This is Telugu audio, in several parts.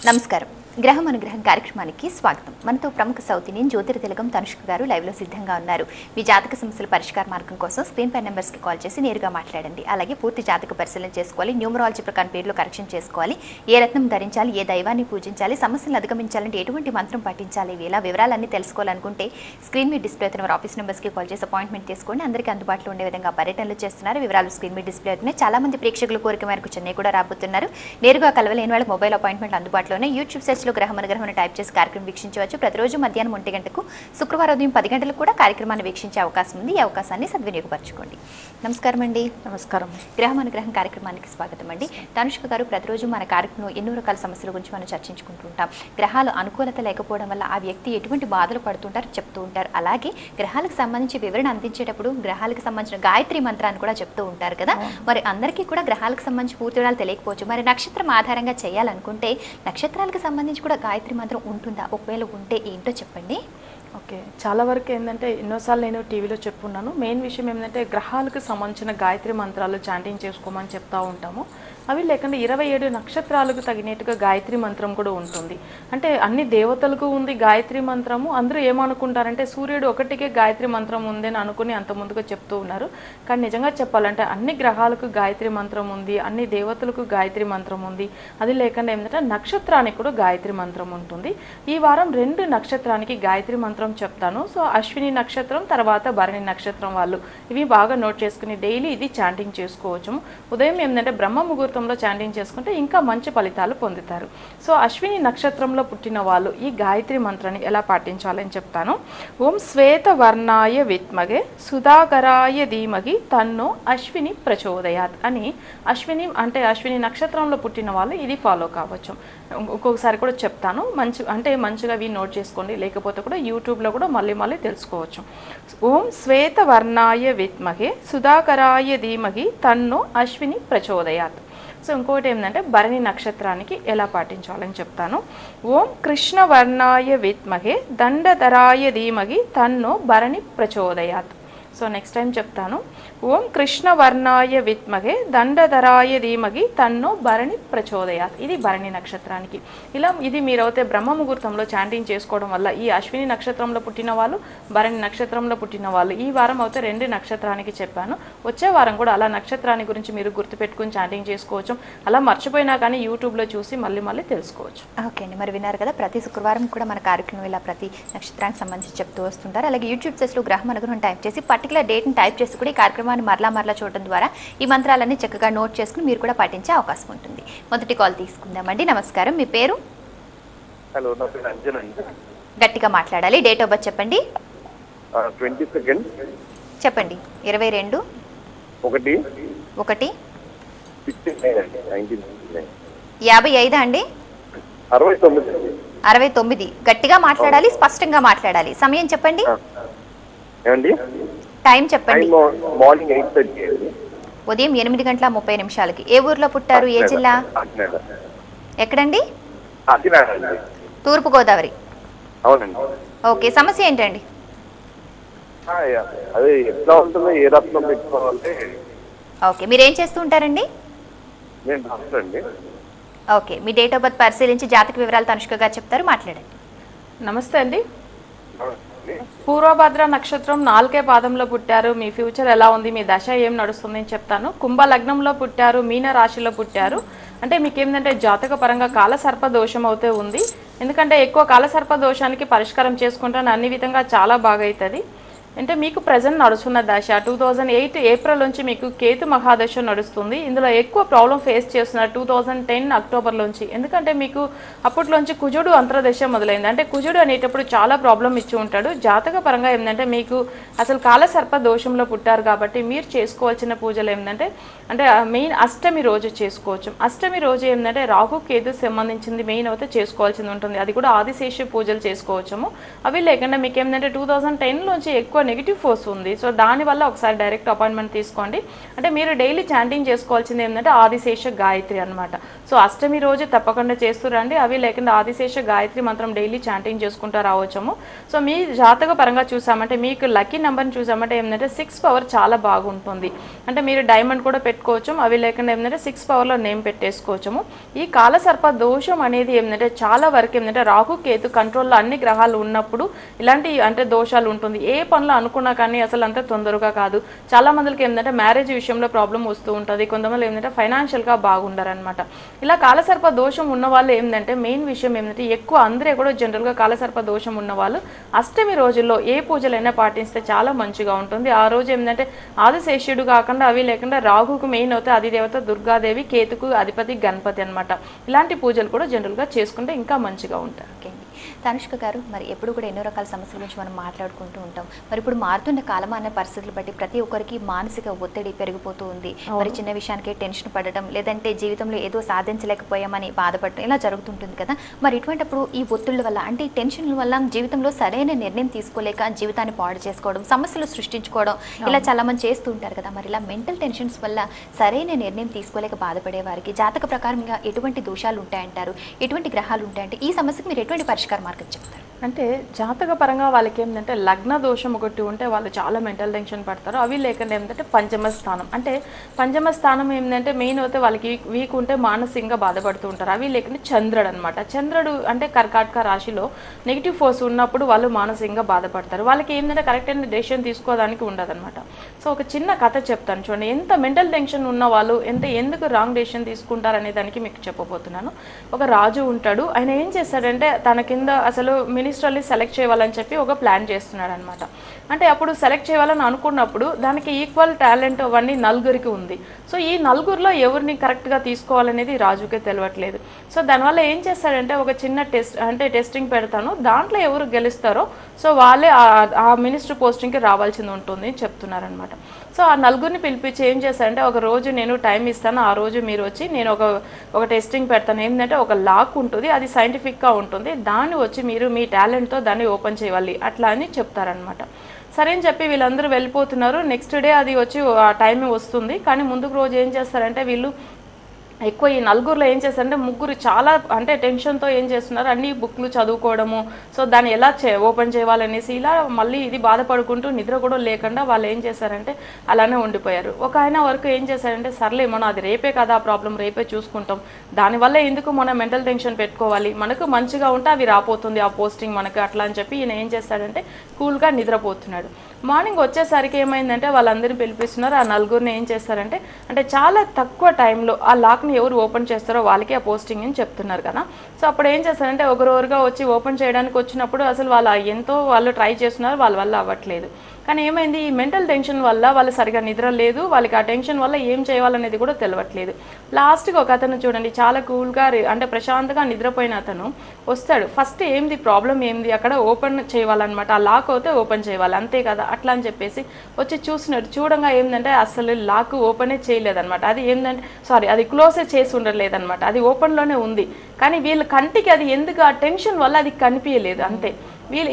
నమస్కారం. గ్రహం అనుగ్రహం కార్యక్రమానికి స్వాగతం. మనతో ప్రముఖ సౌత్ ఇండియన్ జ్యోతిర్తిలకం తనుష్క గారు లైవ్ లో సిద్ధంగా ఉన్నారు. మీ జాతక సమస్యల పరిష్కార మార్గం కోసం స్క్రీన్ పై నెంబర్స్ కి కాల్ చేసి నేరుగా మాట్లాడండి. అలాగే పూర్తి జాతక పరిశీలన చేసుకోవాలి, న్యూమరాలజీ ప్రకారం పేర్లు కరెక్షన్ చేసుకోవాలి, ఏ రత్నం ధరించాలి, ఏ దైవాన్ని పూజించాలి, సమస్యలను అధిగమించాలంటే ఎటువంటి మంత్రం పఠించాలి, ఇలా వివరాలన్నీ తెలుసుకోవాలనుకుంటే స్క్రీన్ మీ డిస్ప్లే అవుతున్న ఆఫీస్ నెంబర్స్ కి కాల్ చేసి అపాయింట్మెంట్ తీసుకోండి. అందరికీ అందుబాటులో ఉండే విధంగా పర్యటనలు చేస్తున్నారు. వివరాలు స్క్రీన్ మీ డిస్ప్లే అవుతున్నాయి. చాలా మంది ప్రేక్షకుల కోరిక మేరకు చెన్నై కూడా రాబోతున్నారు. నేరుగా కలవలేని వాళ్ళకి మొబైల్ అపాయింట్మెంట్ అందుబాటులోనే. యూట్యూబ్ సెర్చ్ లో గ్రహం అనుగ్రహం టైప్ చేసి కార్యక్రమం వీక్షించవచ్చు. ప్రతిరోజు మధ్యాహ్నం 1 గంటకు, శుక్రవారం ఉదయం 10 గంటలకు కూడా కార్యక్రమాన్ని వీక్షించే అవకాశం ఉంది. ఈ అవకాశాన్ని సద్వినియోగపరచుకోండి. నమస్కారం అండి. నమస్కారం. గ్రహం అనుగ్రహం కార్యక్రమానికి స్వాగతం అండి. తనుష్క గారు, ప్రతిరోజు మన కార్యక్రమంలో ఎన్నో రకాల సమస్యల గురించి మనం చర్చించుకుంటూ ఉంటాం. గ్రహాలు అనుకూలత లేకపోవడం వల్ల ఆ వ్యక్తి ఎటువంటి బాధలు పడుతుంటారో చెప్తూ ఉంటారు. అలాగే గ్రహాలకు సంబంధించి వివరణ అందించేటప్పుడు గ్రహాలకు సంబంధించిన గాయత్రి మంత్రాన్ని కూడా చెప్తూ ఉంటారు కదా. మరి అందరికీ కూడా గ్రహాలకు సంబంధించి పూర్తి వివరాలు తెలియకపోవచ్చు. మరి నక్షత్రం ఆధారంగా చేయాలనుకుంటే నక్షత్రాలకు సంబంధించి కూడా గాయత్రి మంత్రం ఉంటుందా? ఒకవేళ ఉంటే ఏంటో చెప్పండి. ఓకే, చాలా వరకు ఏంటంటే ఎన్నోసార్లు నేను టీవీలో చెప్పున్నాను. మెయిన్ విషయం ఏంటంటే గ్రహాలకు సంబంధించిన గాయత్రి మంత్రాలు చాంటింగ్ చేసుకోమని చెప్తూ ఉంటాము. అవి లేకుండా 27 నక్షత్రాలకు తగినట్టుగా గాయత్రి మంత్రం కూడా ఉంటుంది. అంటే అన్ని దేవతలకు ఉంది గాయత్రి మంత్రము. అందరూ ఏమనుకుంటారంటే సూర్యుడు ఒకటికే గాయత్రి మంత్రం ఉందని అనుకుని అంత ముందుగా చెప్తూ ఉన్నారు. కానీ నిజంగా చెప్పాలంటే అన్ని గ్రహాలకు గాయత్రి మంత్రం ఉంది, అన్ని దేవతలకు గాయత్రి మంత్రం ఉంది. అది లేకుండా ఏంటంటే నక్షత్రానికి కూడా గాయత్రి మంత్రం ఉంటుంది. ఈ వారం 2 నక్షత్రానికి గాయత్రి మంత్రం చెప్తాను. సో అశ్విని నక్షత్రం తర్వాత భరణి నక్షత్రం వాళ్ళు ఇవి బాగా నోట్ చేసుకుని డైలీ ఇది చాంటింగ్ చేసుకోవచ్చు. ఉదయం ఏంటంటే బ్రహ్మ ముహూర్తంలో చాంటింగ్ చేసుకుంటే ఇంకా మంచి ఫలితాలు పొందుతారు. సో అశ్విని నక్షత్రంలో పుట్టిన వాళ్ళు ఈ గాయత్రి మంత్రాన్ని ఎలా పాటించాలని చెప్తాను. ఓం శ్వేత వర్ణాయ విద్మగే సుధాకరాయ ధీమహి తన్నో అశ్విని ప్రచోదయాత్ అని అశ్విని అంటే అశ్విని నక్షత్రంలో పుట్టిన వాళ్ళు ఇది ఫాలో కావచ్చు. ఒక్కొక్కసారి కూడా చెప్తాను. మంచిగా అవి నోట్ చేసుకోండి. లేకపోతే కూడా యూట్యూబ్లో కూడా మళ్ళీ తెలుసుకోవచ్చు. ఓం శ్వేత వర్ణాయ విద్మహే సుధాకరాయ ధీమహి తన్నో అశ్విని ప్రచోదయాత్. సో ఇంకోటి ఏంటంటే భరణి నక్షత్రానికి ఎలా పాటించాలని చెప్తాను. ఓం కృష్ణ వర్ణాయ విద్మహే దండధరాయ ధీమహి తన్నో భరణి ప్రచోదయాత్. సో నెక్స్ట్ టైం చెప్తాను. ఓం కృష్ణ వర్ణాయ విద్మహే దండధరాయ ధీమహి తన్నో భరణి ప్రచోదయాత్. ఇది భరణి నక్షత్రానికి. ఇది మీరైతే బ్రహ్మ ముహూర్తంలో చాంటింగ్ చేసుకోవడం వల్ల ఈ అశ్విని నక్షత్రంలో పుట్టిన వాళ్ళు, భరణి నక్షత్రంలో పుట్టిన వాళ్ళు ఈ వారం అయితే 2 నక్షత్రానికి చెప్పాను. వచ్చే వారం కూడా అలా నక్షత్రాన్ని గురించి మీరు గుర్తుపెట్టుకుని చాంటింగ్ చేసుకోవచ్చు. అలా మర్చిపోయినా కానీ యూట్యూబ్లో చూసి మళ్ళీ తెలుసుకోవచ్చు. ఓకే అండి. మరి విన్నారు కదా, ప్రతి శుక్రవారం కూడా మన కార్యక్రమం ఇలా ప్రతి నక్షత్రానికి సంబంధించి చెప్తూ వస్తుంటారు. అలాగే యూట్యూబ్ సెర్చ్లో గ్రహం అనుగ్రహం టైప్ చేసి పర్టికులర్ డేట్ని టైప్ చేసి కూడా ఈ కార్యక్రమాన్ని మరలా చూడడం ద్వారా ఈ మంత్రాలన్నీ చక్కగా నోట్ చేసుకుని మీరు కూడా పాటించే అవకాశం ఉంటుంది. మొదటి కాల్ తీసుకుందామండి. నమస్కారం, మీ పేరు? హలో, నా పేరు అంజన్ అండి. గట్టిగా మాట్లాడాలి. డేట్ ఆఫ్ బర్త్ చెప్పండి. 22 చెప్పండి. 22 1 55 అండి. 69. గట్టిగా మాట్లాడాలి, స్పష్టంగా మాట్లాడాలి. సమయం చెప్పండి. టైం చెప్పండి. మార్నింగ్ 8:30. ఉదయం 8:30 ఏ ఊర్లో పుట్టారు? ఏ జిల్లా? ఎక్కడండి? తూర్పు గోదావరి. అవునండి. ఓకే, సమస్య ఏంటండి? అదే ఎట్లా ఉంటుందో, ఏ రత్నం పెట్టుకోవాలి. ఓకే, మీరేం చేస్తూ ఉంటారండి? నేను డాక్టర్ అండి. Okay, me date of birth పరిశీలించి జాతక వివరాలు తనుష్క గారు చెప్తారు, మాట్లాడండి. నమస్తే అండి. పూర్వభద్ర నక్షత్రం 4వ పాదంలో పుట్టారు. మీ ఫ్యూచర్ ఎలా ఉంది, మీ దశ ఏం నడుస్తుంది అని చెప్తాను. కుంభ లగ్నంలో పుట్టారు, మీన రాశిలో పుట్టారు. అంటే మీకు ఏంటంటే జాతక పరంగా కాలసర్ప దోషం అయితే ఉంది. ఎందుకంటే ఎక్కువ కాలసర్ప దోషానికి పరిష్కారం చేసుకుంటాను అన్ని విధంగా చాలా బాగా అవుతుంది. అంటే మీకు ప్రజెంట్ నడుస్తున్న దశ 2008 ఏప్రిల్ నుంచి మీకు కేతు మహాదశ నడుస్తుంది. ఇందులో ఎక్కువ ప్రాబ్లం ఫేస్ చేస్తున్నారు 2010 అక్టోబర్ నుంచి. ఎందుకంటే మీకు అప్పట్లోంచి కుజుడు అంతర్దశ మొదలైంది. అంటే కుజుడు అనేటప్పుడు చాలా ప్రాబ్లం ఇచ్చి ఉంటాడు. జాతక పరంగా ఏంటంటే మీకు అసలు కాలసర్ప దోషంలో పుట్టారు కాబట్టి మీరు చేసుకోవాల్సిన పూజలు ఏంటంటే మెయిన్ అష్టమి రోజు చేసుకోవచ్చు. అష్టమి రోజు ఏంటంటే రాహు కేతు సంబంధించింది మెయిన్ అయితే చేసుకోవాల్సింది ఉంటుంది. అది కూడా ఆదిశేష పూజలు చేసుకోవచ్చాము. అవి లేకుండా మీకు ఏంటంటే 2010 నుంచి ఎక్కువ నెగిటివ్ ఫోర్స్ ఉంది. సో దానివల్ల ఒకసారి డైరెక్ట్ అపాయింట్మెంట్ తీసుకోండి. అంటే మీరు డైలీ చాంటింగ్ చేసుకోవాల్సింది ఏంటంటే ఆదిశేష గాయత్రి అనమాట. సో అష్టమి రోజు తప్పకుండా చేస్తూ రండి. అవి లేకుండా ఆదిశేష గాయత్రి మంత్రం డైలీ చాంటింగ్ చేసుకుంటూ రావచ్చాము. సో మీ జాతక పరంగా చూసామంటే మీకు లక్కీ నెంబర్ని చూసామంటే ఏంటంటే 6 పవర్ చాలా బాగుంటుంది. అంటే మీరు డైమండ్ కూడా పెట్టుకోవచ్చు. అవి లేకుండా ఏంటంటే 6 పవర్లో నేమ్ పెట్టేసుకోవచ్చము. ఈ కాలసర్ప దోషం అనేది ఏంటంటే చాలా వరకు ఏంటంటే రాహు కేతు కంట్రోల్లో అన్ని గ్రహాలు ఉన్నప్పుడు ఇలాంటి అంటే దోషాలు ఉంటుంది. ఏ పనులు అనుకున్నా కానీ అసలు అంత తొందరగా కాదు. చాలా మందికి ఏంటంటే మ్యారేజ్ విషయంలో ప్రాబ్లం వస్తూ ఉంటుంది. కొంతమంది ఏంటంటే ఫైనాన్షియల్గా బాగుండరు అనమాట. ఇలా కాలసర్ప దోషం ఉన్న వాళ్ళు ఏంటంటే మెయిన్ విషయం ఏంటంటే ఎక్కువ అందరే కూడా జనరల్గా కాలసర్ప దోషం ఉన్న వాళ్ళు అష్టమి రోజుల్లో ఏ పూజలైనా పాటిస్తే చాలా మంచిగా ఉంటుంది. ఆ రోజు ఏంటంటే ఆదిశేషుడు కాకుండా అవి లేకుండా రాహుకు మెయిన్ అవుతాయి అధిదేవత దుర్గాదేవి, కేతుకు అధిపతి గణపతి అనమాట. ఇలాంటి పూజలు కూడా జనరల్గా చేసుకుంటే ఇంకా మంచిగా ఉంటాయి. ఓకే అండి. తనుష్క గారు, మరి ఎప్పుడు కూడా ఎన్నో రకాల సమస్యల గురించి మనం మాట్లాడుకుంటూ ఉంటాం. మరి ఇప్పుడు మారుతున్న కాలమాన పరిస్థితులు బట్టి ప్రతి ఒక్కరికి మానసిక ఒత్తిడి పెరిగిపోతూ ఉంది. మరి చిన్న విషయానికే టెన్షన్ పడడం, లేదంటే జీవితంలో ఏదో సాధించలేకపోయామని బాధపడటం ఇలా జరుగుతుంటుంది కదా. మరి ఇటువంటిప్పుడు ఈ ఒత్తిళ్ల వల్ల అంటే ఈ టెన్షన్ల వల్ల జీవితంలో సరైన నిర్ణయం తీసుకోలేక జీవితాన్ని పాడు చేసుకోవడం, సమస్యలు సృష్టించుకోవడం ఇలా చాలా మంది చేస్తూ ఉంటారు కదా. మరి ఇలా మెంటల్ టెన్షన్స్ వల్ల సరైన నిర్ణయం తీసుకోలేక బాధపడే వారికి జాతక ప్రకారంగా ఎటువంటి దోషాలు ఉంటాయంటారు, ఎటువంటి గ్రహాలు ఉంటాయంటే ఈ సమస్యకు మీరు ఎటువంటి పరిష్కార మార్గం చెప్తారు? అంటే జాతక పరంగా వాళ్ళకి ఏంటంటే లగ్న దోషం ఒకటి ఉంటే వాళ్ళు చాలా మెంటల్ టెన్షన్ పడతారు. అవి లేకుండా ఏంటంటే పంచమ స్థానం, అంటే పంచమ స్థానం ఏంటంటే మెయిన్ అయితే వాళ్ళకి వీక్ ఉంటే మానసికంగా బాధపడుతూ ఉంటారు. అవి లేకుండా చంద్రుడు అనమాట. చంద్రుడు అంటే కర్కాటక రాశిలో నెగిటివ్ ఫోర్స్ ఉన్నప్పుడు వాళ్ళు మానసికంగా బాధపడతారు. వాళ్ళకి ఏంటంటే కరెక్ట్ అయిన డెసిషన్ తీసుకోవడానికి ఉండదు అనమాట. సో ఒక చిన్న కథ చెప్తాను చూడండి. ఎంత మెంటల్ టెన్షన్ ఉన్న వాళ్ళు ఎందుకు రాంగ్ డెసిషన్ తీసుకుంటారు అనే దానికి మీకు చెప్పబోతున్నాను. ఒక రాజు ఉంటాడు. ఆయన ఏం చేస్తాడంటే తన కింద అసలు మినిస్టర్ని సెలెక్ట్ చేయాలని చెప్పి ఒక ప్లాన్ చేస్తున్నాడు అనమాట. అంటే అప్పుడు సెలెక్ట్ చేయాలని అనుకున్నప్పుడు దానికి ఈక్వల్ టాలెంట్ అవన్నీ నలుగురికి ఉంది. సో ఈ నలుగురిలో ఎవరిని కరెక్ట్గా తీసుకోవాలనేది రాజుకే తెలియట్లేదు. సో దానివల్ల ఏం చేస్తాడంటే ఒక చిన్న టెస్టింగ్ పెడతాను, దాంట్లో ఎవరు గెలుస్తారో సో వాళ్ళే ఆ మినిస్టర్ పోస్టింగ్కి రావాల్సింది ఉంటుంది అని చెప్తున్నారనమాట. సో ఆ నలుగురిని పిలిపించి ఏం చేస్తారంటే ఒక రోజు నేను టైం ఇస్తాను, ఆ రోజు మీరు వచ్చి నేను ఒక టెస్టింగ్ పెడతాను. ఏంటంటే ఒక లాక్ ఉంటుంది, అది సైంటిఫిక్గా ఉంటుంది, దాన్ని వచ్చి మీరు మీ టాలెంట్తో దాన్ని ఓపెన్ చేయాలి అట్లా అని చెప్తారనమాట. సరే అని చెప్పి వీళ్ళందరూ వెళ్ళిపోతున్నారు. నెక్స్ట్ డే అది వచ్చి ఆ టైం వస్తుంది. కానీ ముందుకు రోజు ఏం చేస్తారంటే వీళ్ళు ఎక్కువ ఈ నలుగురిలో ఏం చేస్తారంటే ముగ్గురు చాలా అంటే టెన్షన్తో ఏం చేస్తున్నారు, అన్ని బుక్లు చదువుకోవడము, సో దాన్ని ఎలా ఓపెన్ చేయాలనేసి ఇలా మళ్ళీ ఇది బాధపడుకుంటూ నిద్ర కూడా లేకుండా వాళ్ళు ఏం చేశారంటే అలానే ఉండిపోయారు. ఒక ఆయన వరకు ఏం చేశారంటే సర్లే మనం అది రేపే కదా ఆ ప్రాబ్లం, రేపే చూసుకుంటాం, దానివల్ల ఎందుకు మనం మెంటల్ టెన్షన్ పెట్టుకోవాలి, మనకు మంచిగా ఉంటే అవి రాపోతుంది ఆ పోస్టింగ్ మనకు అట్లా అని చెప్పి ఈయన ఏం చేస్తాడంటే కూల్గా నిద్రపోతున్నాడు. మార్నింగ్ వచ్చేసరికి ఏమైందంటే వాళ్ళందరినీ పిలిపిస్తున్నారు. ఆ నలుగురిని ఏం చేస్తారంటే అంటే చాలా తక్కువ టైంలో ఆ లాక్ని ఎవరు ఓపెన్ చేస్తారో వాళ్ళకి ఆ పోస్టింగ్ అని చెప్తున్నారు కదా. సో అప్పుడు ఏం చేస్తారంటే ఒకరోరుగా వచ్చి ఓపెన్ చేయడానికి వచ్చినప్పుడు అసలు వాళ్ళు ట్రై చేస్తున్నారు, వాళ్ళ వల్ల అవ్వట్లేదు. కానీ ఏమైంది, ఈ మెంటల్ టెన్షన్ వల్ల వాళ్ళు సరిగా నిద్ర లేదు, వాళ్ళకి ఆ టెన్షన్ వల్ల ఏం చేయాలనేది కూడా తెలియట్లేదు. లాస్ట్కి ఒక అతను చూడండి చాలా కూల్గా అంటే ప్రశాంతంగా నిద్రపోయిన అతను వస్తాడు. ఫస్ట్ ఏంది ప్రాబ్లం ఏంది అక్కడ ఓపెన్ చేయాలన్నమాట, ఆ లాక్ అయితే ఓపెన్ చేయాలి అంతే కదా అట్లా అని చెప్పేసి వచ్చి చూసినాడు. చూడంగా ఏంటంటే అసలు లాక్ ఓపెనే చేయలేదన్నమాట. అది ఏంటంటే అది క్లోజే చేసి ఉండలేదన్నమాట, అది ఓపెన్లోనే ఉంది. కానీ వీళ్ళ కంటికి అది ఎందుకు ఆ టెన్షన్ వల్ల అది కనిపించలేదు అంతే.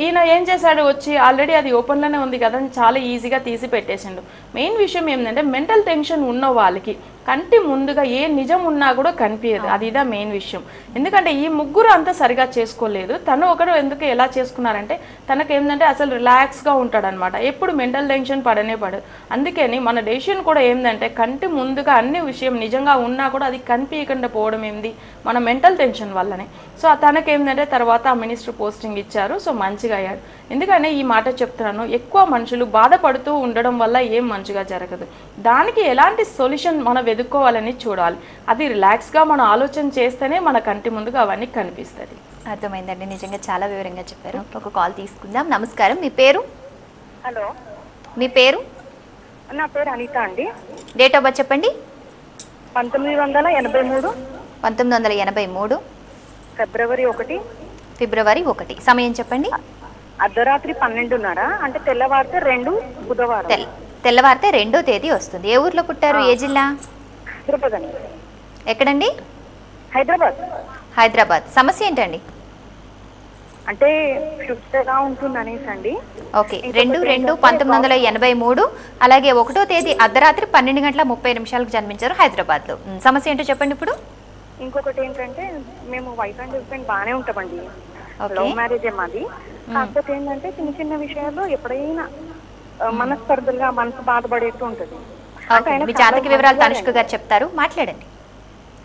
ఈయన ఏం చేశాడు, వచ్చి ఆల్రెడీ అది ఓపెన్లోనే ఉంది కదా అని చాలా ఈజీగా తీసి పెట్టేసిండు. మెయిన్ విషయం ఏంటంటే మెంటల్ టెన్షన్ ఉన్న వాళ్ళకి కంటి ముందుగా ఏ నిజం ఉన్నా కూడా కనిపించదు, అది ఇదా మెయిన్ విషయం. ఎందుకంటే ఈ ముగ్గురు అంతా సరిగా చేసుకోలేదు. తను ఒకడు ఎందుకు ఎలా చేసుకున్నారంటే తనకు ఏంటంటే అసలు రిలాక్స్గా ఉంటాడనమాట, ఎప్పుడు మెంటల్ టెన్షన్ పడనే పడదు. అందుకని మన డెసిషన్ కూడా ఏంటంటే కంటి ముందుగా అన్ని విషయం నిజంగా ఉన్నా కూడా అది కనిపించకుండా పోవడం ఏంది మన మెంటల్ టెన్షన్ వల్లనే. సో తనకేంటంటే తర్వాత ఆ మినిస్టర్ పోస్టింగ్ ఇచ్చారు. సో మంచిగా అయ్యాడు. ఎందుకంటే ఈ మాట చెప్తున్నాను, ఎక్కువ మనుషులు బాధపడుతూ ఉండడం వల్ల ఏం మంచిగా జరగదు. దానికి ఎలాంటి సొల్యూషన్ మనం వెతుక్కోవాలని చూడాలి. అది రిలాక్స్గా మనం ఆలోచన చేస్తేనే మన కంటి ముందుగా అవన్నీ కనిపిస్తుంది. అర్థమైందండి, నిజంగా చాలా వివరంగా చెప్పారు. ఒక కాల్ తీసుకుందాం. నమస్కారం, మీ పేరు? హలో, మీ పేరు? నా పేరు అనిత అండి. డేట్ ఆఫ్ బర్త్ చెప్పండి. 1983 1983 ఫిబ్రవరి 1 ఫిబ్రవరి 1. సమయం చెప్పండి. అర్ధరాత్రి 12:30 అంటే తెల్లవారితే 2 బుధవారం. తెల్లవారితే 2వ తేదీ వస్తుంది. ఏ ఊర్లో పుట్టారు, ఏ జిల్లా? హైదరాబాద్ అండి. ఎక్కడండి? హైదరాబాద్. హైదరాబాద్. సమస్య ఏంటండి? అంటే షిఫ్ట్ ఎలా ఉంటుంది అనేసి అండి. ఓకే, 2/2/1983 అలాగే 1వ తేదీ అర్ధరాత్రి 12:30 జన్మించారు హైదరాబాద్లో. సమస్య ఏంటో చెప్పండి ఇప్పుడు. ఇంకొకటి ఏంటంటే మేము వైఫ్ అండ్ హస్బెండ్ బాగానే ఉంటామండి, ఓకే. లవ్ మ్యారేజ్ మాది. కాకపోతే ఏంటంటే చిన్న చిన్న విషయాల్లో ఎప్పుడైనా మనస్పర్ధలుగా మనసు బాధపడేట్టు ఉంటుంది. ఓకే, మీ జాతక వివరాలు తనుష్క గారు చెప్తారు, మాట్లాడండి.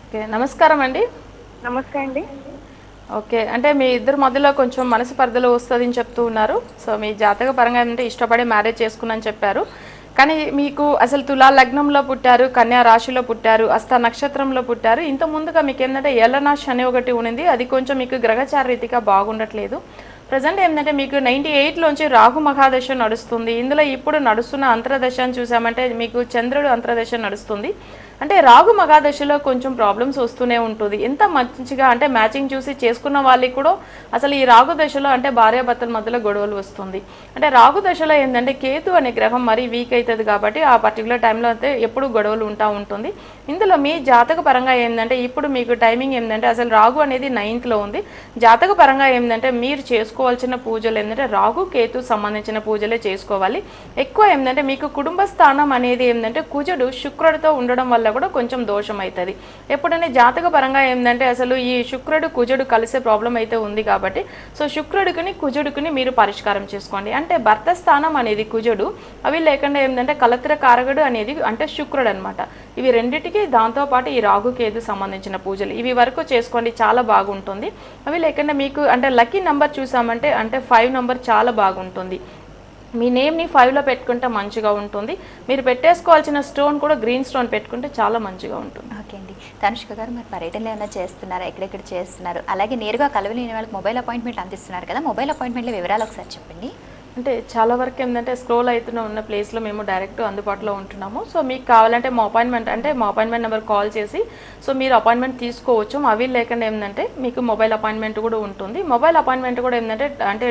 ఓకే, నమస్కారం అండి. నమస్తే అండి. ఓకే, అంటే మీ ఇద్దరు మధ్యలో కొంచెం మనసు పరిధిలో వస్తుందని చెప్తూ ఉన్నారు. సో మీ జాతక పరంగా ఏంటంటే ఇష్టపడి మ్యారేజ్ చేసుకున్నాను చెప్పారు. కానీ మీకు అసలు తులా లగ్నంలో పుట్టారు, కన్యా రాశిలో పుట్టారు, హస్త నక్షత్రంలో పుట్టారు. ఇంత ముందుగా మీకు ఏంటంటే ఏలనాశి అనే ఒకటి ఉన్నది, అది కొంచెం మీకు గ్రహచార రీతిగా బాగుండట్లేదు. ప్రజెంట్ ఏంటంటే మీకు 98లోంచి రాహు మహాదశ నడుస్తుంది. ఇందులో ఇప్పుడు నడుస్తున్న అంతర్దశ అని చూసామంటే మీకు చంద్రుడు అంతర్దశ నడుస్తుంది. అంటే రాహు మహాదశలో కొంచెం ప్రాబ్లమ్స్ వస్తూనే ఉంటుంది. ఎంత మంచిగా అంటే మ్యాచింగ్ చూసి చేసుకున్న వాళ్ళకి కూడా అసలు ఈ రాహు దశలో అంటే భార్యాభర్తల మధ్యలో గొడవలు వస్తుంది. అంటే రాహు దశలో ఏంటంటే కేతు అనే గ్రహం మరీ వీక్ అవుతుంది కాబట్టి ఆ పర్టికులర్ టైంలో అయితే ఎప్పుడు గొడవలు ఉంటుంది. ఇందులో మీ జాతక పరంగా ఏంటంటే ఇప్పుడు మీకు టైమింగ్ ఏంటంటే అసలు రాహు అనేది 9th ఉంది. జాతక పరంగా ఏంటంటే మీరు చేసుకోవాల్సిన పూజలు ఏంటంటే రాహు కేతు సంబంధించిన పూజలే చేసుకోవాలి. ఎక్కువ ఏంటంటే మీకు కుటుంబ స్థానం అనేది ఏంటంటే కుజుడు శుక్రుడితో ఉండడం వల్ల కూడా కొంచెం దోషం అవుతుంది. ఎప్పుడైనా జాతక పరంగా ఏంటంటే అసలు ఈ శుక్రుడు కుజుడు కలిసే ప్రాబ్లం అయితే ఉంది కాబట్టి సో శుక్రుడికి కుజుడికి మీరు పరిష్కారం చేసుకోండి. అంటే భర్త స్థానం అనేది కుజుడు, అవి లేకుండా ఏంటంటే కలత్ర కారకుడు అనేది అంటే శుక్రుడు అనమాట. ఇవి రెండింటికి దాంతోపాటు ఈ రాహు కేతు సంబంధించిన పూజలు ఇవి వరకు చేసుకోండి, చాలా బాగుంటుంది. అవి లేకుండా మీకు అంటే లక్కీ నెంబర్ చూసామంటే అంటే 5 నెంబర్ చాలా బాగుంటుంది. మీ నేమ్ని 5లో పెట్టుకుంటే మంచిగా ఉంటుంది. మీరు పెట్టేసుకోవాల్సిన స్టోన్ కూడా గ్రీన్ స్టోన్ పెట్టుకుంటే చాలా మంచిగా ఉంటుంది. ఓకే అండి, తనుష్క గారు మరి పర్యటనలు ఏమైనా చేస్తున్నారా, ఎక్కడెక్కడ చేస్తున్నారు, అలాగే నేరుగా కలవలేని వాళ్ళకి మొబైల్ అపాయింట్మెంట్ అందిస్తున్నారు కదా, మొబైల్ అపాయింట్మెంట్ల వివరాలు ఒకసారి చెప్పండి. అంటే చాలా వరకు ఏంటంటే స్క్రోల్ అవుతున్న ఉన్న ప్లేస్లో మేము డైరెక్ట్ అందుబాటులో ఉంటున్నాము. సో మీకు కావాలంటే మా అపాయింట్మెంట్ నెంబర్ కాల్ చేసి సో మీరు అపాయింట్మెంట్ తీసుకోవచ్చు. అవి లేకుండా ఏంటంటే మీకు మొబైల్ అపాయింట్మెంట్ కూడా ఉంటుంది. మొబైల్ అపాయింట్మెంట్ కూడా ఏంటంటే అంటే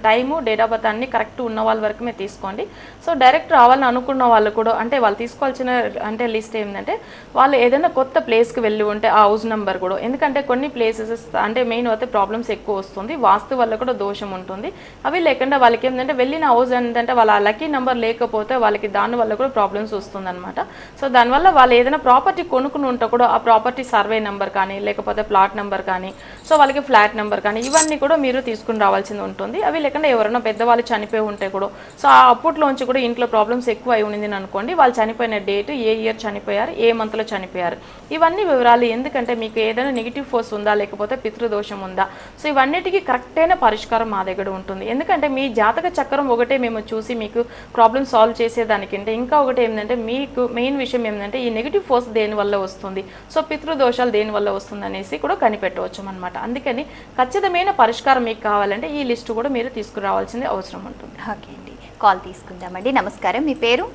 టైము డేట్ ఆఫ్ బర్త్ అన్ని కరెక్ట్ ఉన్న వాళ్ళ వరకు మీరు తీసుకోండి. సో డైరెక్ట్ రావాలని అనుకున్న వాళ్ళు కూడా అంటే వాళ్ళు తీసుకోవాల్సిన అంటే లిస్ట్ ఏంటంటే వాళ్ళు ఏదైనా కొత్త ప్లేస్కి వెళ్ళి ఉంటే ఆ హౌస్ నెంబర్ కూడా, ఎందుకంటే కొన్ని ప్లేసెస్ అంటే మెయిన్ అయితే ప్రాబ్లమ్స్ ఎక్కువ వస్తుంది, వాస్తు వల్ల కూడా దోషం ఉంటుంది. అవి లేకుండా వాళ్ళకి ఏంటంటే వెళ్ళిన హౌస్ ఏంటంటే వాళ్ళ లక్కీ నెంబర్ లేకపోతే వాళ్ళకి దానివల్ల కూడా ప్రాబ్లమ్స్ వస్తుంది అనమాట. సో దానివల్ల వాళ్ళు ఏదైనా ప్రాపర్టీ కొనుక్కుని ఉంటే కూడా ఆ ప్రాపర్టీ సర్వే నెంబర్ కానీ లేకపోతే ప్లాట్ నెంబర్ కానీ సో వాళ్ళకి ఫ్లాట్ నెంబర్ కానీ ఇవన్నీ కూడా మీరు తీసుకుని రావాల్సింది ఉంటుంది. అవి లేకుండా ఎవరైనా పెద్దవాళ్ళు చనిపోయి ఉంటే కూడా సో ఆ అప్పట్లోంచి కూడా ఇంట్లో ప్రాబ్లమ్స్ ఎక్కువ అయి ఉంది అనుకోండి, వాళ్ళు చనిపోయిన డేట్, ఏ ఇయర్ చనిపోయారు, ఏ మంత్లో చనిపోయారు, ఇవన్నీ వివరాలు. ఎందుకంటే మీకు ఏదైనా నెగిటివ్ ఫోర్స్ ఉందా లేకపోతే పితృదోషం ఉందా, సో ఇవన్నిటికీ కరెక్ట్ అయిన పరిష్కారం మా దగ్గర ఉంటుంది. ఎందుకంటే మీ జాతక చక్రం ఒకటే మేము చూసి మీకు ప్రాబ్లమ్ సాల్వ్ చేసేదానికంటే ఇంకా ఒకటి ఏంటంటే మీకు మెయిన్ విషయం ఏంటంటే ఈ నెగిటివ్ ఫోర్స్ దేనివల్ల వస్తుంది, సో పితృదోషాలు దేనివల్ల వస్తుంది అనేసి కూడా కనిపెట్టవచ్చు అనమాట. అందుకని ఖచ్చితమైన పరిష్కారం మీకు కావాలంటే ఈ లిస్ట్ కూడా మీరు తీసుకురావాల్సింది అవసరం ఉంటుంది. ఓకే అండి, కాల్ తీసుకుందామండి. నమస్కారం, మీ పేరు?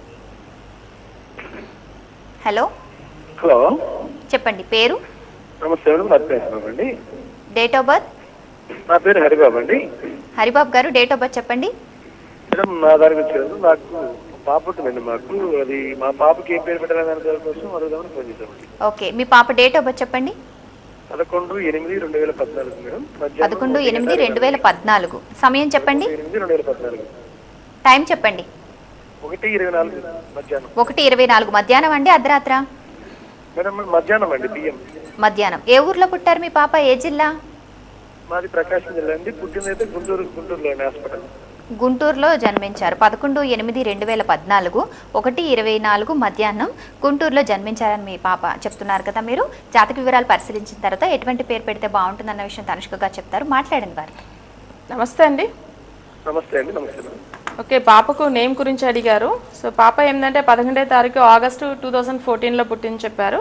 హలో హలో, చెప్పండి, పేరు? నమస్తే మేడం. Date of birth? నా పేరు హరిబాబు అండి. హరిబాబు గారు, డేట్ ఆఫ్ బర్త్ చెప్పండి. మేడం నా దానికి వచ్చారు, నాకు పాప ఉంటుందండి. మాకు అది మా పాపకి ఏం పేరు పెట్టాలనే దాని కోసం అడుగుదామని ఫోన్ చేశామండి. ఓకే, మీ పాప డేట్ ఆఫ్ బర్త్ చెప్పండి. 11/8/2014 మేడం. 11/8/2014. సమయం చెప్పండి. 11/8/2014. టైం చెప్పండి. 1:24 మధ్యాహ్నం. 1:24 మధ్యాహ్నం అండి, అర్ధరాత్ర? మేడం మధ్యాహ్నం అండి, బియ్యం మధ్యాహ్నం. ఏ ఊర్లో పుట్టారు మీ పాప, ఏ జిల్లా? మాది ప్రకాశం జిల్లా అండి. పుట్టినైతే గుంటూరులో అండి, హాస్పిటల్. గుంటూరులో జన్మించారు. 11/8/2014 1:24 మధ్యాహ్నం గుంటూరులో జన్మించారని మీ పాప చెప్తున్నారు కదా. మీరు జాతక వివరాలు పరిశీలించిన తర్వాత ఎటువంటి పేరు పెడితే బాగుంటుందన్న విషయం తనుష్కగా చెప్తారు, మాట్లాడండి వారితో. నమస్తే అండి. నమస్తే అండి. నమస్తే మేడం. ఓకే, పాపకు నేమ్ గురించి అడిగారు. సో పాప ఏంటంటే 11వ తారీఖు ఆగస్టు 2014లో పుట్టింది చెప్పారు.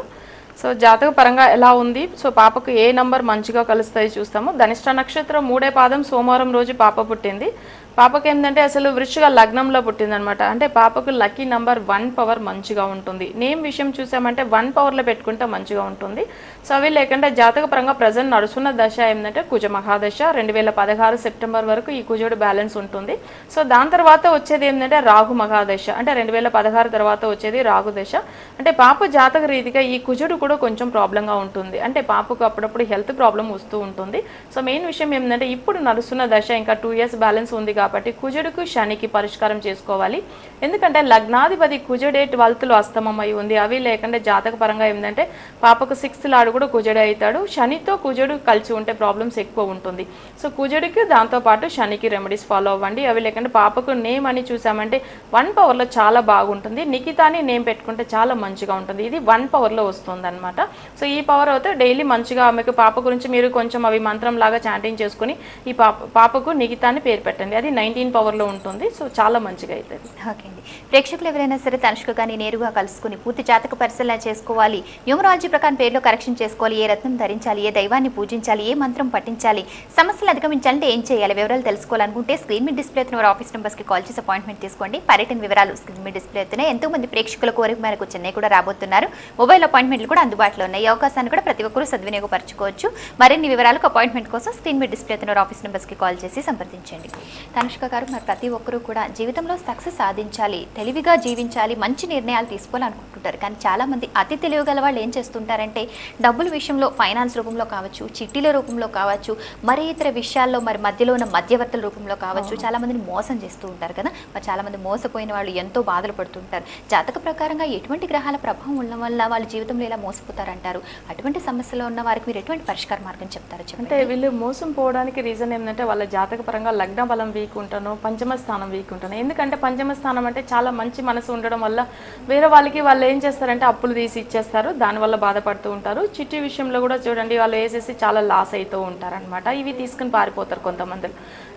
సో జాతక పరంగా ఎలా ఉంది, సో పాపకు ఏ నంబర్ మంచిగా కలుస్తాయి చూస్తాము. ధనిష్ట నక్షత్రం 3వ పాదం సోమవారం రోజు పాప పుట్టింది. పాపకి ఏంటంటే అసలు వృశ్చిక లగ్నంలో పుట్టిందనమాట. అంటే పాపకు లక్కీ నంబర్ 1 పవర్ మంచిగా ఉంటుంది. నేమ్ విషయం చూసామంటే 1 పవర్లో పెట్టుకుంటే మంచిగా ఉంటుంది. సో అవి లేకుంటే జాతక పరంగా ప్రజెంట్ నడుస్తున్న దశ ఏంటంటే కుజ మహాదశ. 2016 సెప్టెంబర్ వరకు ఈ కుజుడు బ్యాలెన్స్ ఉంటుంది. సో దాని తర్వాత వచ్చేది ఏంటంటే రాహు మహాదశ. అంటే 2016 తర్వాత వచ్చేది రాహు దశ. అంటే పాప జాతక రీతిగా ఈ కుజుడు కూడా కొంచెం ప్రాబ్లంగా ఉంటుంది. అంటే పాపకు అప్పుడప్పుడు హెల్త్ ప్రాబ్లం వస్తూ ఉంటుంది. సో మెయిన్ విషయం ఏంటంటే ఇప్పుడు నడుస్తున్న దశ ఇంకా 2 ఇయర్స్ బ్యాలెన్స్ ఉంది కాబట్టి కుజుడుకు శనికి పరిష్కారం చేసుకోవాలి. ఎందుకంటే లగ్నాధిపతి కుజుడే 12th లో అస్తమం అయి ఉంది. అవి లేకుంటే జాతక పరంగా ఏంటంటే పాపకు 6th లాడు కూడా కుజుడే అవుతాడు. శనితో కుజుడు కలిసి ఉంటే ప్రాబ్లమ్స్ ఎక్కువ ఉంటుంది. సో కుజుడికి దాంతోపాటు శనికి రెమెడీస్ ఫాలో అవ్వండి. అవి లేకుంటే పాపకు నేమ్ అని చూసామంటే 1 పవర్లో చాలా బాగుంటుంది. నిఖితాని నేమ్ పెట్టుకుంటే చాలా మంచిగా ఉంటుంది. ఇది 1 పవర్లో వస్తుంది అనమాట. సో ఈ పవర్ అయితే డైలీ మంచిగా ఆమెకు పాప గురించి మీరు కొంచెం అవి మంత్రం లాగా చాంటింగ్ చేసుకుని ఈ పాపకు నిఖితాని పేరు పెట్టండి. అది 19 పవర్లో ఉంటుంది. సో చాలా మంచిగా అవుతుంది. ఓకే అండి. ప్రేక్షకులు ఎవరైనా సరే తనుష్క కానీ నేరుగా కలుసుకుని పూర్తి జాతక పరిశీలన చేసుకోవాలి, న్యూమరాలజీ ప్రకారం పేరులో కరెక్షన్ చేసుకోవాలి, ఏ రత్నం ధరించాలి, ఏ దైవాన్ని పూజించాలి, ఏ మంత్రం పఠించాలి, సమస్యలు అధిగమించాలంటే ఏం చేయాలి, వివరాలు తెలుసుకోవాలనుకుంటే స్క్రీన్ మీద డిస్ప్లే అవుతున్న ఆఫీస్ నెంబర్స్కి కాల్ చేసి అపాయింట్మెంట్ తీసుకోండి. పర్యటన వివరాలు స్క్రీన్ మీద డిస్ప్లే అవుతున్నాయి. ఎంతో మంది ప్రేక్షకుల కోరిక మేరకు చెన్నై కూడా రాబోతున్నారు. మొబైల్ అపాయింట్మెంట్లు కూడా అందుబాటులో ఉన్నాయి. ఈ అవకాశాన్ని కూడా ప్రతి ఒక్కరూ సద్వినియోగపరచుకోవచ్చు. మరిన్ని వివరాలకు అపాయింట్మెంట్ కోసం స్క్రీన్ మీద డిస్ప్లే అవుతున్న ఆఫీస్ నెంబర్స్కి కాల్ చేసి సంప్రదించండి. తనుష్క గారు, మరి ప్రతి ఒక్కరూ కూడా జీవితంలో సక్సెస్ సాధించాలి, తెలివిగా జీవించాలి, మంచి నిర్ణయాలు తీసుకోవాలనుకుంటుంటారు. కానీ చాలామంది అతి తెలివి గల వాళ్ళు ఏం చేస్తుంటారంటే డబ్బుల విషయంలో ఫైనాన్స్ రూపంలో కావచ్చు, చిట్టీల రూపంలో కావచ్చు, మరి ఇతర విషయాల్లో మరి మధ్యలో ఉన్న మధ్యవర్తుల రూపంలో కావచ్చు చాలామందిని మోసం చేస్తూ ఉంటారు కదా. మరి చాలామంది మోసపోయిన వాళ్ళు ఎంతో బాధలు పడుతుంటారు. జాతక ప్రకారంగా ఎటువంటి గ్రహాల ప్రభావం ఉండడం వల్ల వాళ్ళ జీవితంలో ఇలా మోసపోతారంటారు? అటువంటి సమస్యలో ఉన్న వారికి మీరు ఎటువంటి పరిష్కార మార్గం చెప్తారు? అంటే వీళ్ళు మోసం పోవడానికి రీజన్ ఏంటంటే వాళ్ళ జాతక పరంగా లగ్న బలం వీక్ ఉంటాను, పంచమ స్థానం వీక్ ఉంటాను. ఎందుకంటే పంచమ స్థానం అంటే చాలా మంచి మనసు ఉండడం వల్ల వేరే వాళ్ళకి వాళ్ళు ఏం చేస్తారంటే అప్పులు తీసి ఇచ్చేస్తారు, దానివల్ల బాధపడుతూ ఉంటారు. చిట్టి విషయంలో కూడా చూడండి, వాళ్ళు వేసేసి చాలా లాస్ అవుతూ ఉంటారనమాట. ఇవి తీసుకుని పారిపోతారు కొంతమంది.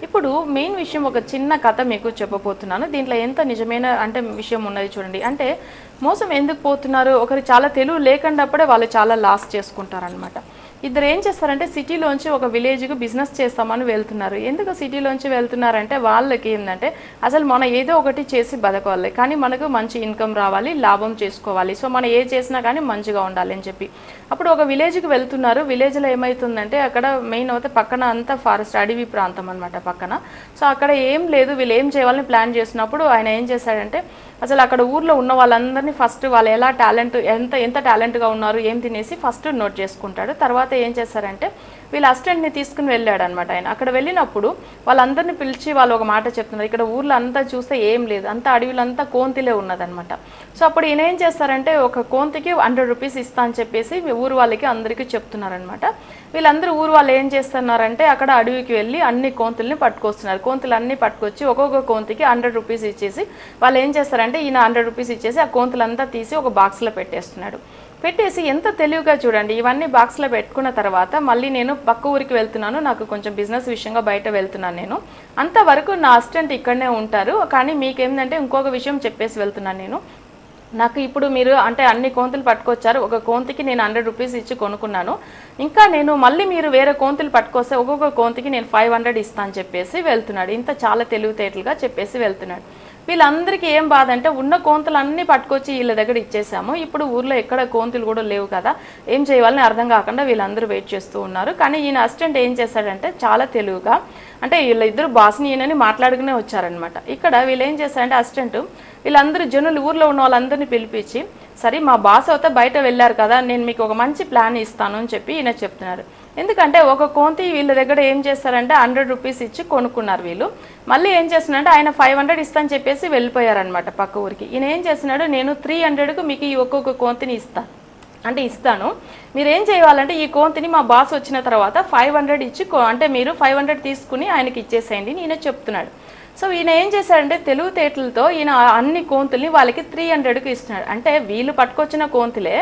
ఇప్పుడు మెయిన్ విషయం ఒక చిన్న కథ మీకు చెప్పబోతున్నాను. దీంట్లో ఎంత నిజమైన అంటే విషయం ఉన్నది చూడండి. అంటే మోసం ఎందుకు పోతున్నారు, ఒకరు చాలా తెలివి లేకుండాప్పుడే వాళ్ళు చాలా లాస్ చేసుకుంటారనమాట. ఇద్దరు ఏం చేస్తారంటే సిటీలోంచి ఒక విలేజ్కి బిజినెస్ చేస్తామని వెళ్తున్నారు. ఎందుకు సిటీలోంచి వెళ్తున్నారంటే వాళ్ళకి ఏంటంటే అసలు మనం ఏదో ఒకటి చేసి బతకాలి, కానీ మనకు మంచి ఇన్కమ్ రావాలి, లాభం చేసుకోవాలి. సో మనం ఏ చేసినా కానీ మంచిగా ఉండాలి అని చెప్పి అప్పుడు ఒక విలేజ్కి వెళ్తున్నారు. విలేజ్లో ఏమవుతుందంటే అక్కడ మెయిన్ అయితే పక్కన అంతా ఫారెస్ట్ అడవి ప్రాంతం అనమాట పక్కన. సో అక్కడ ఏం లేదు, వీళ్ళు ఏం చేయాలని ప్లాన్ చేసినప్పుడు ఆయన ఏం చేశాడంటే అసలు అక్కడ ఊర్లో ఉన్న వాళ్ళందరినీ ఫస్ట్ వాళ్ళు ఎలా టాలెంట్ ఎంత టాలెంట్గా ఉన్నారు ఏం తినేసి ఫస్ట్ నోట్ చేసుకుంటాడు. తర్వాత ఏం చేశారంటే వీళ్ళ అసిస్టెంట్ని తీసుకుని వెళ్ళాడు అనమాట. ఆయన అక్కడ వెళ్ళినప్పుడు వాళ్ళందరినీ పిలిచి వాళ్ళు ఒక మాట చెప్తున్నారు, ఇక్కడ ఊర్లో అంతా చూస్తే ఏం లేదు, అంతా అడవిలంతా కోంతిలే ఉన్నదనమాట. సో అప్పుడు ఈయన ఏం చేస్తారంటే ఒక కోంతికి 100 రూపీస్ ఇస్తా అని చెప్పేసి ఊరు వాళ్ళకి అందరికీ చెప్తున్నారనమాట. వీళ్ళందరూ ఊరు వాళ్ళు ఏం చేస్తున్నారంటే అక్కడ అడవికి వెళ్ళి అన్ని కోంతుల్ని పట్టుకొస్తున్నారు. కోంతులు అన్ని పట్టుకొచ్చి ఒక్కొక్క కోంతికి 100 రూపీస్ ఇచ్చేసి వాళ్ళు ఏం చేస్తారంటే ఈయన 100 రూపీస్ ఇచ్చేసి ఆ కోంతులంతా తీసి ఒక బాక్స్లో పెట్టేస్తున్నాడు. పెట్టేసి ఎంత తెలివిగా చూడండి, ఇవన్నీ బాక్స్లో పెట్టుకున్న తర్వాత మళ్ళీ నేను పక్క ఊరికి వెళ్తున్నాను, నాకు కొంచెం బిజినెస్ విషయంగా బయట వెళ్తున్నాను, నేను అంతవరకు నా అసిస్టెంట్ ఇక్కడనే ఉంటారు, కానీ మీకేంటంటే ఇంకొక విషయం చెప్పేసి వెళ్తున్నాను నేను. నాకు ఇప్పుడు మీరు అంటే అన్ని కోంతులు పట్టుకొచ్చారు, ఒక కోంతికి నేను 100 రూపీస్ ఇచ్చి కొనుక్కున్నాను, ఇంకా నేను మళ్ళీ మీరు వేరే కోంతులు పట్టుకొస్తే ఒక్కొక్క కోంతికి నేను 500 ఇస్తాను చెప్పేసి వెళ్తున్నాడు. ఇంత చాలా తెలివితేటలుగా చెప్పేసి వెళ్తున్నాడు. వీళ్ళందరికీ ఏం బాధ అంటే ఉన్న కోంతులు అన్నీ పట్టుకొచ్చి వీళ్ళ దగ్గర ఇచ్చేసాము, ఇప్పుడు ఊర్లో ఎక్కడ కోంతులు కూడా లేవు కదా, ఏం చేయాలని అర్థం కాకుండా వీళ్ళందరూ వెయిట్ చేస్తూ ఉన్నారు. కానీ ఈయన అసిస్టెంట్ ఏం చేశాడంటే చాలా తెలివిగా అంటే వీళ్ళిద్దరు బాస్ని ఈయనని మాట్లాడుకునే వచ్చారనమాట. ఇక్కడ వీళ్ళు ఏం చేశారంటే అసిస్టెంట్ వీళ్ళందరూ జనులు ఊర్లో ఉన్న వాళ్ళందరినీ పిలిపించి సరే మా బాస్ అయితే బయట వెళ్ళారు కదా, నేను మీకు ఒక మంచి ప్లాన్ ఇస్తాను అని చెప్పి ఈయన చెప్తున్నారు. ఎందుకంటే ఒక కోంతి వీళ్ళ దగ్గర ఏం చేస్తారంటే 100 రూపీస్ ఇచ్చి కొనుక్కున్నారు. వీళ్ళు మళ్ళీ ఏం చేస్తున్నారంటే ఆయన 500 ఇస్తాను చెప్పేసి వెళ్ళిపోయారనమాట పక్క ఊరికి. ఈయన ఏం చేస్తున్నాడు, నేను 300కు మీకు ఈ ఒక్కొక్క కోంతిని ఇస్తాను, మీరు ఏం చేయాలంటే ఈ కోంతిని మా బాస్ వచ్చిన తర్వాత 500 ఇచ్చి అంటే మీరు 500 తీసుకుని ఆయనకి ఇచ్చేసేయండి ఈయన చెప్తున్నాడు. సో ఈయన ఏం చేశాడంటే తెలివితేటలతో ఈయన అన్ని కోంతుల్ని వాళ్ళకి 300కు ఇస్తున్నాడు. అంటే వీళ్ళు పట్టుకొచ్చిన కోంతులే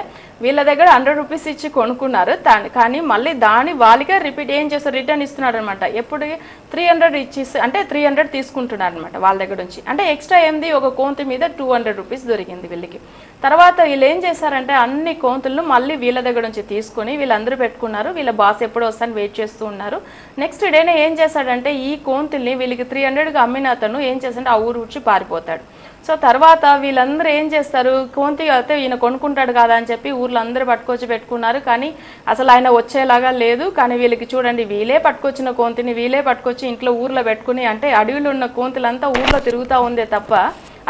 వీళ్ళ దగ్గర 100 రూపీస్ ఇచ్చి కొనుక్కున్నారు, కానీ మళ్ళీ దాని వాళ్ళకే ఏం చేస్తారు రిటర్న్ ఇస్తున్నాడు అనమాట. ఎప్పుడు 300 ఇచ్చేసి అంటే 300 తీసుకుంటున్నారు అనమాట వాళ్ళ దగ్గర నుంచి. అంటే ఎక్స్ట్రా ఏంది ఒక కోంతి మీద 200 రూపీస్ దొరికింది వీళ్ళకి. తర్వాత వీళ్ళు ఏం చేశారంటే అన్ని కోంతులను మళ్ళీ వీళ్ళ దగ్గర నుంచి తీసుకుని వీళ్ళందరూ పెట్టుకున్నారు. వీళ్ళ బాస్ ఎప్పుడు వస్తాను వెయిట్ చేస్తూ ఉన్నారు. నెక్స్ట్ డేనే ఏం చేశాడంటే ఈ కోంతుల్ని వీళ్ళకి 300కి అమ్మిన అతను ఏం చేశాడంటే ఆ ఊరు వచ్చి పారిపోతాడు. సో తర్వాత వీళ్ళందరూ ఏం చేస్తారు, కోంతి అయితే ఈయన కొనుక్కుంటాడు కదా అని చెప్పి ఊర్లో అందరూ పట్టుకొచ్చి పెట్టుకున్నారు. కానీ అసలు ఆయన వచ్చేలాగా లేదు. కానీ వీళ్ళకి చూడండి, వీళ్ళే పట్టుకొచ్చిన కోంతిని వీళ్ళే పట్టుకొచ్చి ఇంట్లో ఊర్లో పెట్టుకుని, అంటే అడవిలో ఉన్న కోంతులంతా ఊర్లో తిరుగుతూ ఉందే తప్ప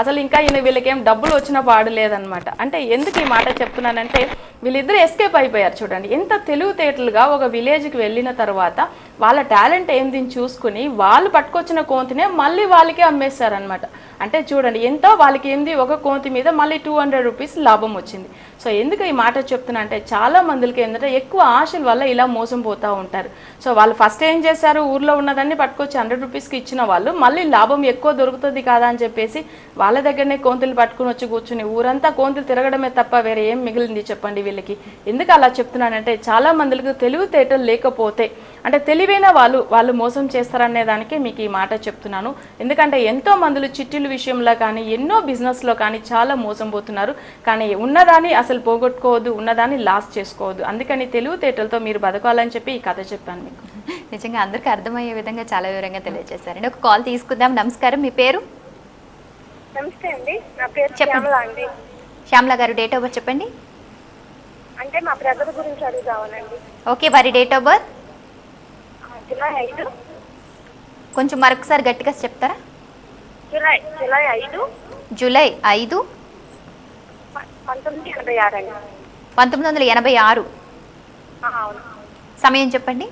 అసలు ఇంకా ఈయన వీళ్ళకేం డబ్బులు వచ్చినా పాడలేదన్నమాట. అంటే ఎందుకు ఈ మాట చెప్తున్నానంటే వీళ్ళిద్దరు ఎస్కేప్ అయిపోయారు. చూడండి ఎంత తెలివితేటలుగా ఒక విలేజ్కి వెళ్ళిన తర్వాత వాళ్ళ టాలెంట్ ఏంది చూసుకుని వాళ్ళు పట్టుకొచ్చిన కోంతినే మళ్ళీ వాళ్ళకే అమ్మేస్తారనమాట. అంటే చూడండి ఎంతో వాళ్ళకి ఏంది ఒక కోంతి మీద మళ్ళీ 200 రూపీస్ లాభం వచ్చింది. సో ఎందుకు ఈ మాట చెప్తున్నా అంటే చాలా మందికి ఏంటంటే ఎక్కువ ఆశల వల్ల ఇలా మోసం పోతూ ఉంటారు. సో వాళ్ళు ఫస్ట్ ఏం చేశారు, ఊర్లో ఉన్నదాన్ని పట్టుకొచ్చి 100 రూపీస్కి ఇచ్చిన వాళ్ళు మళ్ళీ లాభం ఎక్కువ దొరుకుతుంది కదా అని చెప్పేసి వాళ్ళ దగ్గరనే కోంతులు పట్టుకుని వచ్చి కూర్చుని ఊరంతా కోంతులు తిరగడమే తప్ప వేరే ఏం మిగిలింది చెప్పండి వీళ్ళకి. ఎందుకు అలా చెప్తున్నానంటే చాలా మందికి తెలివితేటలు లేకపోతే, అంటే తెలివైన వాళ్ళు మోసం చేస్తారనే దానికి మీకు ఈ మాట చెప్తున్నాను. ఎందుకంటే ఎంతో మందులు చిట్టీల విషయంలో కానీ ఎన్నో బిజినెస్లో కానీ చాలా మోసం పోతున్నారు. కానీ ఉన్నదాన్ని అసలు పోగొట్టుకోవద్దు, ఉన్నదాన్ని లాస్ చేసుకోవద్దు. అందుకని తెలివితేటలతో మీరు బతకాలని చెప్పి ఈ కథ చెప్పాను మీకు. నిజంగా అందరికీ అర్థమయ్యే విధంగా చాలా వివరంగా తెలియజేశారండి. ఒక కాల్ తీసుకుందాం. నమస్కారం, మీ పేరు? నమస్తే అండి, నా పేరు శ్యామల అండి. శ్యామల గారు, డేట్ ఆఫ్ బర్త్ చెప్పండి. అంటే మా బ్రదర్ గురించి అడుగుదామనండి. ఓకే, వారి డేట్ ఆఫ్ బర్త్? జూలై 5. కొంచెం మరొకసారి గట్టిగా చెప్తారా? జూలై 5 జూలై 5 1986 అండి. 1986. అవును. సమయం చెప్పండి.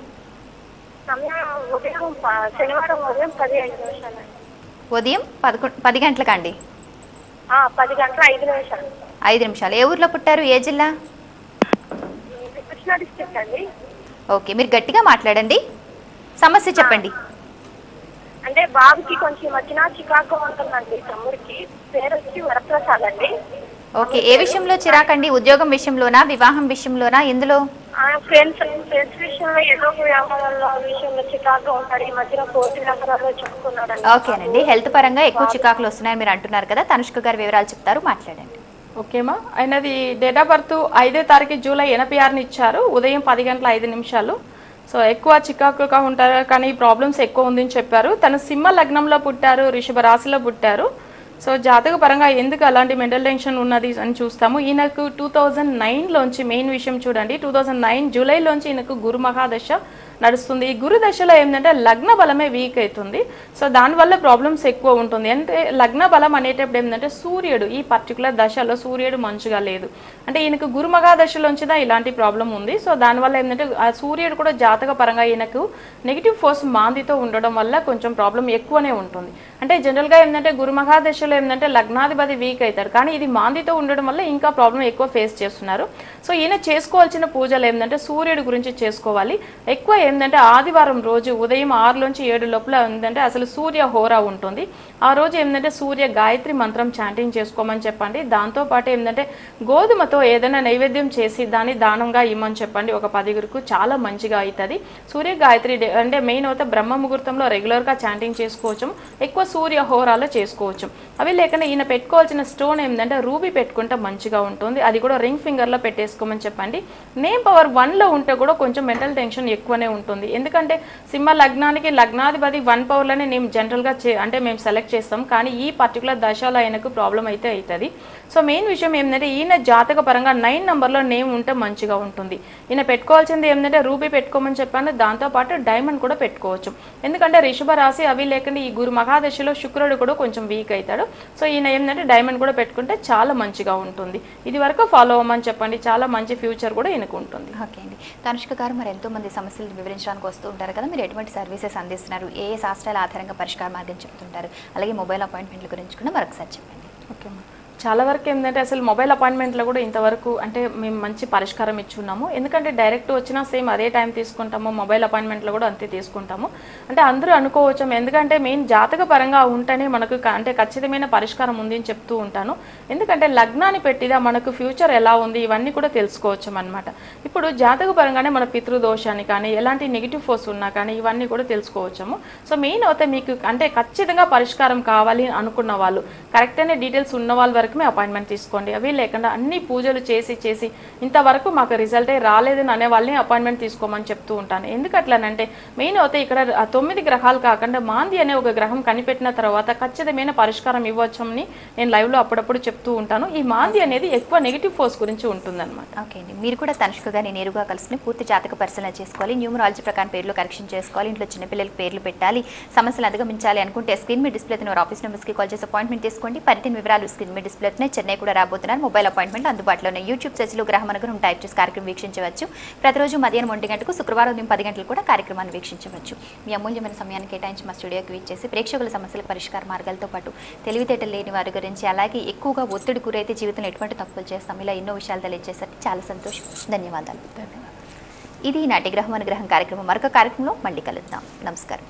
సమయం ఉదయం శనివారం ఉదయం 15 నిమిషాలండి. ఉదయం 10 గంటలకండి? 10 గంటల 5 నిమిషాలు. 5 నిమిషాలు. ఏ ఊర్లో పుట్టారు, ఏ జిల్లా? కృష్ణా డిస్ట్రిక్ట్ అండి. ఓకే, మీరు గట్టిగా మాట్లాడండి, సమస్య చెప్పండి. అంటే బాబుకి కొంచెం మధ్యన చికాకు ఉంటుందండి. తమ్ముడికి పేరు వచ్చి వరప్రసాద్ అండి. ఓకే, ఏ విషయంలో చిరాకండి? ఉద్యోగం విషయంలోనా, వివాహం విషయంలోనా, ఎందులో? ఫ్రెండ్స్ విషయంలో ఏదో వ్యవహారాల విషయంలో చికాకు ఉంటాడు. ఈ మధ్యన కోర్టు నగరాల్లో చెప్పుకున్నాడు. ఓకేనండి, హెల్త్ పరంగా ఎక్కువ చికాకులు వస్తున్నాయని మీరు అంటున్నారు కదా, తనుష్క గారు వివరాలు చెప్తారు, మాట్లాడండి. ఓకేమా, ఆయనది డేట్ ఆఫ్ బర్త్ 5వ తారీఖు జూలై 86 ఇచ్చారు, ఉదయం 10 గంటల 5 నిమిషాలు. సో ఎక్కువ చికాకుగా ఉంటారు, కానీ ప్రాబ్లమ్స్ ఎక్కువ ఉందని చెప్పారు. తను సింహ లగ్నంలో పుట్టారు, వృషభ రాశిలో పుట్టారు. సో జాతక పరంగా ఎందుకు అలాంటి మెంటల్ టెన్షన్ ఉన్నది అని చూస్తాము. ఈయనకు 2009లోంచి మెయిన్ విషయం చూడండి, 2009 జూలైలోంచి ఈయనకు గురు మహాదశ నడుస్తుంది. ఈ గురు దశలో ఏంటంటే లగ్న బలమే వీక్ అవుతుంది. సో దానివల్ల ప్రాబ్లమ్స్ ఎక్కువ ఉంటుంది. అంటే లగ్న బలం అనేటప్పుడు ఏంటంటే సూర్యుడు ఈ పర్టికులర్ దశలో సూర్యుడు మంచిగా లేదు. అంటే ఈయనకు గురు మహాదశలోంచిదా ఇలాంటి ప్రాబ్లం ఉంది. సో దానివల్ల ఏంటంటే ఆ సూర్యుడు కూడా జాతక పరంగా ఈయనకు నెగిటివ్ ఫోర్స్ మాందితో ఉండడం వల్ల కొంచెం ప్రాబ్లం ఎక్కువనే ఉంటుంది. అంటే జనరల్గా ఏంటంటే గురు మహాదశలో ఏంటంటే లగ్నాధిపతి వీక్ అవుతారు, కానీ ఇది మాందితో ఉండడం వల్ల ఇంకా ప్రాబ్లం ఎక్కువ ఫేస్ చేస్తున్నారు. సో ఈయన చేసుకోవాల్సిన పూజలు ఏంటంటే సూర్యుడి గురించి చేసుకోవాలి. ఎక్కువ ఏంటంటే ఆదివారం రోజు ఉదయం 6 నుంచి 7 లోపల ఏంటంటే అసలు సూర్య హోరా ఉంటుంది. ఆ రోజు ఏంటంటే సూర్య గాయత్రి మంత్రం చాంటింగ్ చేసుకోమని చెప్పండి. దాంతోపాటు ఏంటంటే గోధుమతో ఏదైనా నైవేద్యం చేసి దాన్ని దానంగా ఇమ్మని చెప్పండి. ఒక 10 చాలా మంచిగా అవుతుంది. సూర్య గాయత్రి అంటే మెయిన్ అయితే బ్రహ్మ ముహూర్తంలో రెగ్యులర్గా చాంటింగ్ చేసుకోవచ్చు, ఎక్కువ సూర్య హోరాలో చేసుకోవచ్చు. అవి లేకుండా ఈయన పెట్టుకోవాల్సిన స్టోన్ ఏంటంటే రూబీ పెట్టుకుంటే మంచిగా ఉంటుంది. అది కూడా రింగ్ ఫింగర్లో పెట్టేసుకోమని చెప్పండి. నేమ్ పవర్ 1లో ఉంటే కూడా కొంచెం మెంటల్ టెన్షన్ ఎక్కువనే ఉంటుంది. ఎందుకంటే సింహ లగ్నానికి లగ్నాధిపతి 1 పవర్లోనే నేను జనరల్గా అంటే మేము సెలెక్ట్ చేస్తాం, కానీ ఈ పర్టికులర్ దశలో ఆయనకు ప్రాబ్లం అయితే అవుతుంది. సో మెయిన్ విషయం ఏంటంటే ఈయన జాతక పరంగా 9 నెంబర్లో నేమ్ ఉంటే మంచిగా ఉంటుంది. ఈయన పెట్టుకోవాల్సింది ఏంటంటే రూబీ పెట్టుకోమని చెప్పాను, దాంతోపాటు డైమండ్ కూడా పెట్టుకోవచ్చు. ఎందుకంటే రిషభ రాశి అవి లేకుండా ఈ గురు మహాదశలో శుక్రుడు కూడా కొంచెం వీక్ అవుతాడు. సో ఈయన ఏంటంటే డైమండ్ కూడా పెట్టుకుంటే చాలా మంచిగా ఉంటుంది. ఇది వరకు ఫాలో అవ్వమని చెప్పండి, చాలా మంచి ఫ్యూచర్ కూడా ఈయనకు ఉంటుంది. ఓకే అండి, తనుష్క గారు, మరి ఎంతో మంది సమస్యలు వివరించడానికి వస్తూ ఉంటారు కదా, మీరు ఎటువంటి సర్వీసెస్ అందిస్తున్నారు, ఏ శాస్త్రాల ఆధారంగా పరిష్కార మార్గం చెప్తుంటారు, అలాగే మొబైల్ అపాయింట్మెంట్ల గురించి కూడా మరొకసారి చెప్పండి. ఓకే, చాలా వరకు ఏంటంటే అసలు మొబైల్ అపాయింట్మెంట్లో కూడా ఇంతవరకు అంటే మేము మంచి పరిష్కారం ఇచ్చున్నాము. ఎందుకంటే డైరెక్ట్ వచ్చినా సేమ్ అదే టైం తీసుకుంటాము, మొబైల్ అపాయింట్మెంట్లో కూడా అంతే తీసుకుంటాము. అంటే అందరూ అనుకోవచ్చు, ఎందుకంటే మెయిన్ జాతక పరంగా ఉంటేనే మనకు అంటే ఖచ్చితమైన పరిష్కారం ఉంది అని చెప్తూ ఉంటాను. ఎందుకంటే లగ్నాన్ని పెట్టిదా మనకు ఫ్యూచర్ ఎలా ఉంది ఇవన్నీ కూడా తెలుసుకోవచ్చు అన్నమాట. ఇప్పుడు జాతక పరంగానే మన పితృదోషాన్ని కానీ ఎలాంటి నెగిటివ్ ఫోర్స్ ఉన్నా కానీ ఇవన్నీ కూడా తెలుసుకోవచ్చాము. సో మెయిన్ అయితే మీకు అంటే ఖచ్చితంగా పరిష్కారం కావాలి అనుకున్న వాళ్ళు, కరెక్ట్ అయిన డీటెయిల్స్ ఉన్న వాళ్ళ వరకు వరకు అపాయింట్మెంట్ తీసుకోండి. అవి లేకుండా అన్ని పూజలు చేసి ఇంతవరకు మాకు రిజల్టే రాలేదని అనే వాళ్ళని అపాయింట్మెంట్ తీసుకోమని చెప్తూ ఉంటాను. ఎందుకట్లానంటే మెయిన్ అయితే ఇక్కడ 9 గ్రహాలు కాకుండా మాంది అనే ఒక గ్రహం కనిపెట్టిన తర్వాత ఖచ్చితమైన పరిష్కారం ఇవ్వచ్చని నేను లైవ్లో అప్పుడప్పుడు చెప్తూ ఉంటాను. ఈ మాంది అనేది ఎక్కువ నెగిటివ్ ఫోర్స్ గురించి ఉంటుందన్నమాట. ఓకే అండి, మీరు కూడా తనుష్క గారిని నేరుగా కలుసుకుని పూర్తి జాతక పరిశీలన చేసుకోవాలి, న్యూమరాలజీ ప్రకారం పేర్లు కరెక్షన్ చేసుకోవాలి, ఇంట్లో చిన్నపిల్లలకి పేర్లు పెట్టాలి, సమస్యలు అధిగమించాలి అనుకుంటే స్క్రీన్ మీద డిస్ప్లే అవుతున్న ఆఫీస్ నెంబర్స్కి కాల్ చేసి అపాయింట్మెంట్ తీసుకోండి. పరిధిని వివరాలు స్క్రీన్ మీద డిస్ప్లే అవుతున్నాయి. చెన్నై కూడా రాబోతున్నారు. మొబైల్ అపాయింట్మెంట్ అందుబాటులో ఉన్నాయి. యూట్యూబ్ సెర్చ్లో గ్రహం అనుగ్రహం టైప్ చేసి కార్యక్రమం వీక్షించవచ్చు. ప్రతిరోజు మధ్యాహ్నం 1 గంటకు, శుక్రవారం ఉదయం 10 గంటలకు కూడా కార్యక్రమాన్ని వీక్షించవచ్చు. మీ అమూల్యమైన సమయాన్ని కేటాయించి మా స్టూడియోకి వీచేసి ప్రేక్షకుల సమస్యలకు పరిష్కార మార్గాలతో పాటు తెలివితేటలు లేని వారి గురించి, అలాగే ఎక్కువగా ఒత్తిడి గురైతే జీవితంలో ఎటువంటి తప్పులు చేస్తాం, ఇలా ఎన్నో విషయాలు తెలియజేసరికి చాలా సంతోషం. ధన్యవాదాలు. ఇది నాటి గ్రహం అనుగ్రహం కార్యక్రమం. మరొక కార్యక్రమంలో మళ్ళీ కలుద్దాం. నమస్కారం.